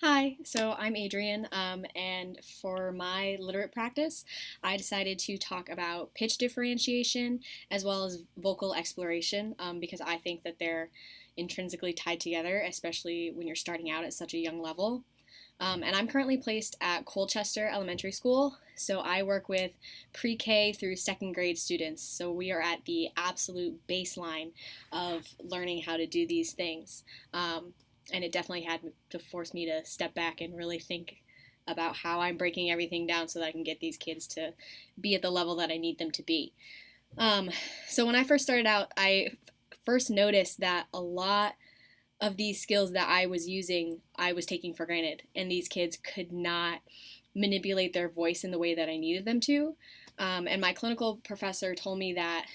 Hi, so I'm Adrian, and for my literate practice, I decided to talk about pitch differentiation as well as vocal exploration because I think that they're intrinsically tied together, especially when you're starting out at such a young level. And I'm currently placed at Colchester Elementary School, so I work with pre K through second grade students. So we are at the absolute baseline of learning how to do these things. And it definitely had to force me to step back and really think about how I'm breaking everything down so that I can get these kids to be at the level that I need them to be. Um, so when I first started out, I first noticed that a lot of these skills that I was using, I was taking for granted, and these kids could not manipulate their voice in the way that I needed them to. And my clinical professor told me that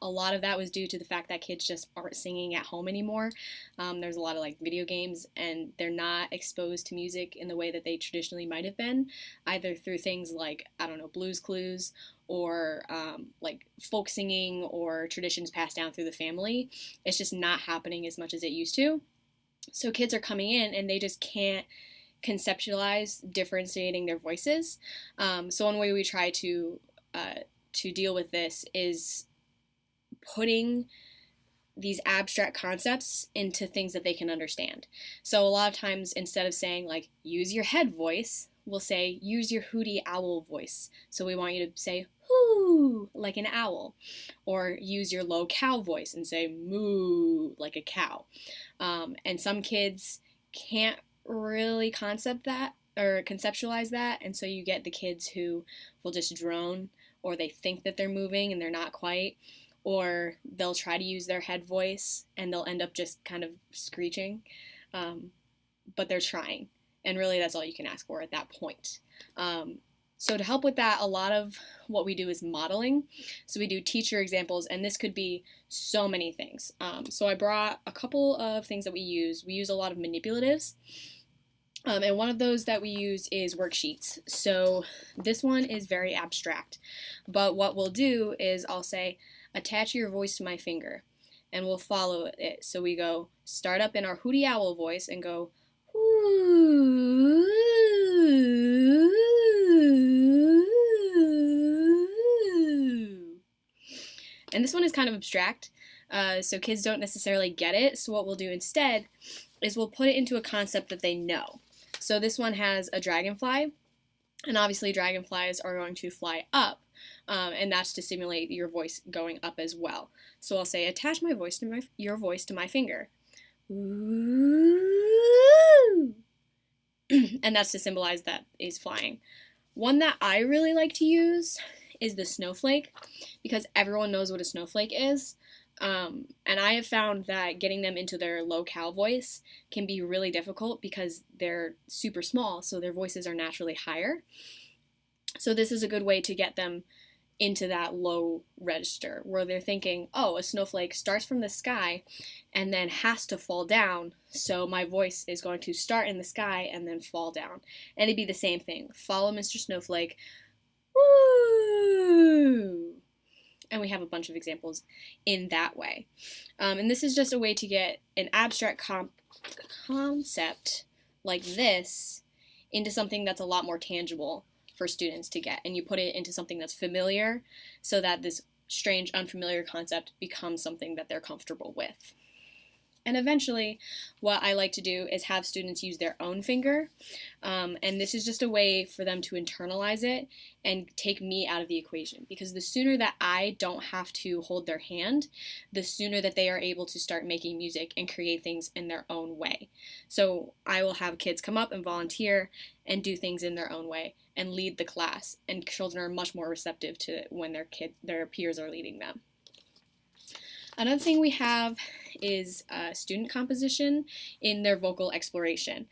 a lot of that was due to the fact that kids just aren't singing at home anymore. There's a lot of like video games, and they're not exposed to music in the way that they traditionally might have been, either through things like, I don't know, Blues Clues or like folk singing or traditions passed down through the family. It's just not happening as much as it used to. So kids are coming in and they just can't conceptualize differentiating their voices. So one way we try to deal with this is putting these abstract concepts into things that they can understand. So a lot of times, instead of saying like use your head voice, we'll say use your hooty owl voice. So we want you to say hoo like an owl, or use your low cow voice and say moo like a cow. And some kids can't really conceptualize that, and so you get the kids who will just drone, or they think that they're moving and they're not quite, or they'll try to use their head voice and they'll end up just kind of screeching, but they're trying, and really that's all you can ask for at that point. So to help with that, a lot of what we do is modeling. So we do teacher examples, and this could be so many things. So I brought a couple of things that we use. We use a lot of manipulatives. And one of those that we use is worksheets. So this one is very abstract, but what we'll do is I'll say, attach your voice to my finger, and we'll follow it. So we go, start up in our hooty owl voice and go, ooh. And this one is kind of abstract, so kids don't necessarily get it. So what we'll do instead is we'll put it into a concept that they know. So this one has a dragonfly, and obviously dragonflies are going to fly up, and that's to simulate your voice going up as well. So I'll say, attach my voice to your voice to my finger. Ooh. And that's to symbolize that he's flying. One that I really like to use is the snowflake, because everyone knows what a snowflake is. And I have found that getting them into their low cow voice can be really difficult because they're super small, so their voices are naturally higher. So this is a good way to get them into that low register where they're thinking, oh, a snowflake starts from the sky and then has to fall down, so my voice is going to start in the sky and then fall down. And it'd be the same thing. Follow Mr. Snowflake. Woo! And we have a bunch of examples in that way. And this is just a way to get an abstract concept like this into something that's a lot more tangible for students to get. And you put it into something that's familiar so that this strange, unfamiliar concept becomes something that they're comfortable with. And eventually, what I like to do is have students use their own finger. And this is just a way for them to internalize it and take me out of the equation. Because the sooner that I don't have to hold their hand, the sooner that they are able to start making music and create things in their own way. So I will have kids come up and volunteer and do things in their own way and lead the class. And children are much more receptive to it when their peers are leading them. Another thing we have is student composition in their vocal exploration.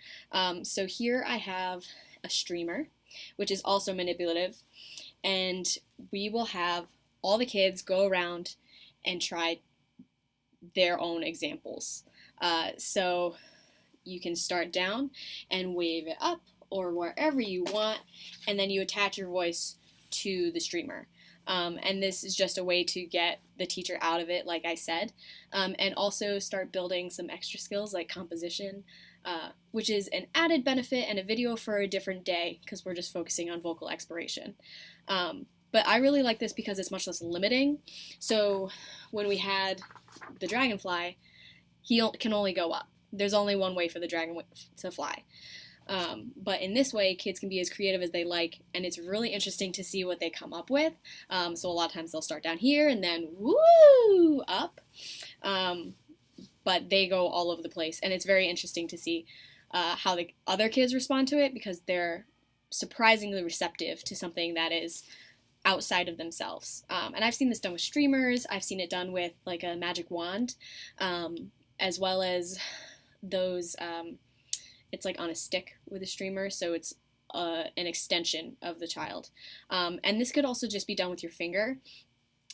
So here I have a streamer, which is also manipulative, and we will have all the kids go around and try their own examples. So you can start down and wave it up or wherever you want, and then you attach your voice to the streamer. And this is just a way to get the teacher out of it, like I said, and also start building some extra skills like composition, which is an added benefit and a video for a different day because we're just focusing on vocal exploration. But I really like this because it's much less limiting. So when we had the dragonfly, he can only go up. There's only one way for the dragon to fly. But in this way, kids can be as creative as they like, and it's really interesting to see what they come up with. So a lot of times they'll start down here and then woo up, but they go all over the place, and it's very interesting to see how the other kids respond to it because they're surprisingly receptive to something that is outside of themselves. And I've seen this done with streamers. I've seen it done with like a magic wand, as well as those. It's like on a stick with a streamer, so it's an extension of the child. And this could also just be done with your finger.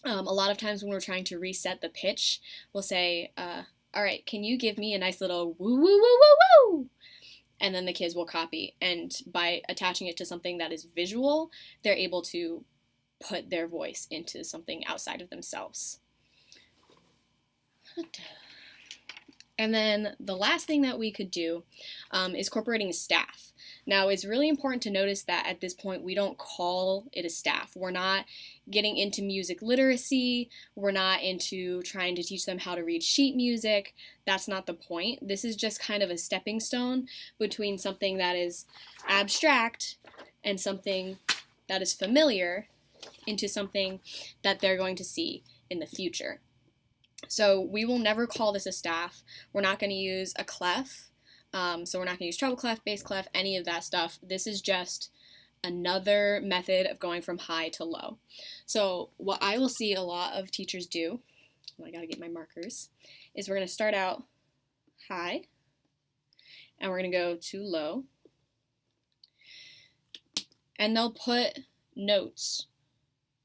A lot of times when we're trying to reset the pitch, we'll say, all right, can you give me a nice little woo, woo, woo, woo, woo? And then the kids will copy. And by attaching it to something that is visual, they're able to put their voice into something outside of themselves. And then the last thing that we could do is incorporating a staff. Now, it's really important to notice that at this point, we don't call it a staff. We're not getting into music literacy. We're not into trying to teach them how to read sheet music. That's not the point. This is just kind of a stepping stone between something that is abstract and something that is familiar into something that they're going to see in the future. So we will never call this a staff. We're not going to use a clef. So we're not going to use treble clef, bass clef, any of that stuff. This is just another method of going from high to low. So what I will see a lot of teachers do, I got to get my markers, is we're going to start out high, and we're going to go to low. And they'll put notes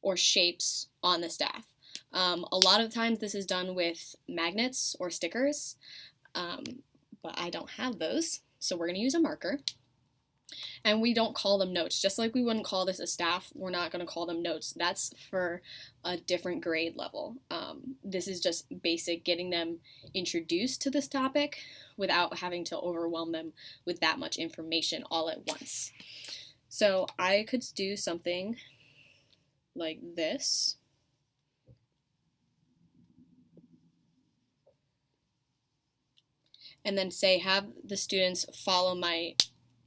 or shapes on the staff. A lot of times this is done with magnets or stickers, but I don't have those, so we're going to use a marker. And we don't call them notes. Just like we wouldn't call this a staff, we're not going to call them notes. That's for a different grade level. This is just basic, getting them introduced to this topic without having to overwhelm them with that much information all at once. So I could do something like this. And then say, have the students follow my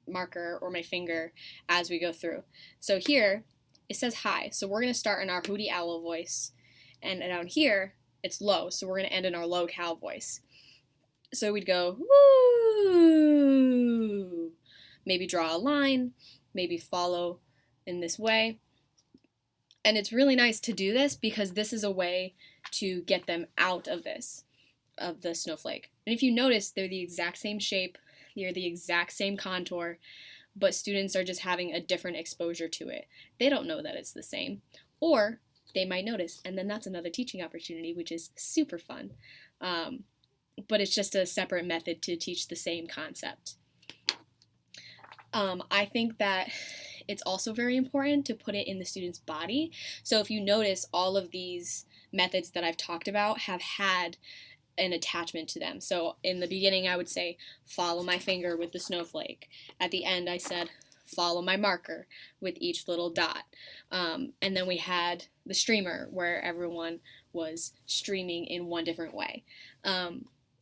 marker or my finger as we go through. So here, it says high. So we're going to start in our hooty owl voice. And down here, it's low. So we're going to end in our low cow voice. So we'd go, woo. Maybe draw a line. Maybe follow in this way. And it's really nice to do this because this is a way to get them out of this, of the snowflake. And if you notice, they're the exact same shape, they're the exact same contour, but students are just having a different exposure to it. They don't know that it's the same, or they might notice, and then that's another teaching opportunity, which is super fun. But it's just a separate method to teach the same concept. I think that it's also very important to put it in the student's body. So if you notice, all of these methods that I've talked about have had an attachment to them. So in the beginning, I would say, follow my finger with the snowflake. At the end, I said, follow my marker with each little dot. And then we had the streamer, where everyone was streaming in one different way.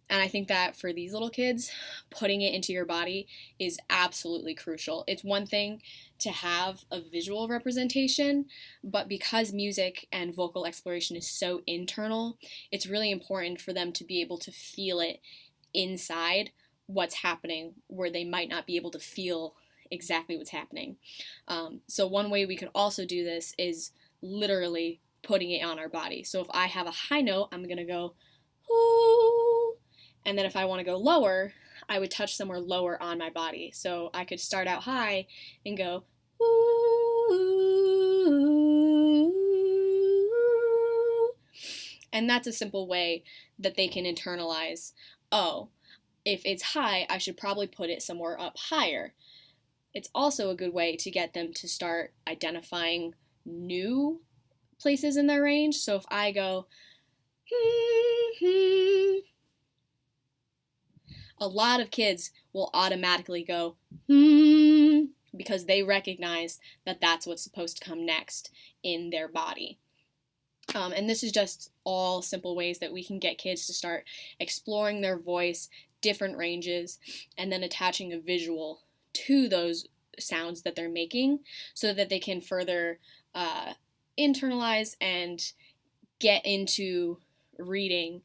And I think that for these little kids, putting it into your body is absolutely crucial. It's one thing to have a visual representation, but because music and vocal exploration is so internal, it's really important for them to be able to feel it inside what's happening, where they might not be able to feel exactly what's happening. So one way we could also do this is literally putting it on our body. So if I have a high note, I'm going to go, ooh. And then if I want to go lower, I would touch somewhere lower on my body. So I could start out high and go, ooh. And that's a simple way that they can internalize, oh, if it's high, I should probably put it somewhere up higher. It's also a good way to get them to start identifying new places in their range. So if I go, a lot of kids will automatically go, hmm, because they recognize that that's what's supposed to come next in their body. And this is just all simple ways that we can get kids to start exploring their voice, different ranges, and then attaching a visual to those sounds that they're making so that they can further internalize and get into reading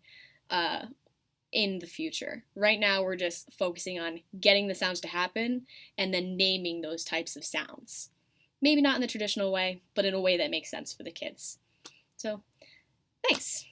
in the future. Right now, we're just focusing on getting the sounds to happen and then naming those types of sounds. Maybe not in the traditional way, but in a way that makes sense for the kids. So, thanks.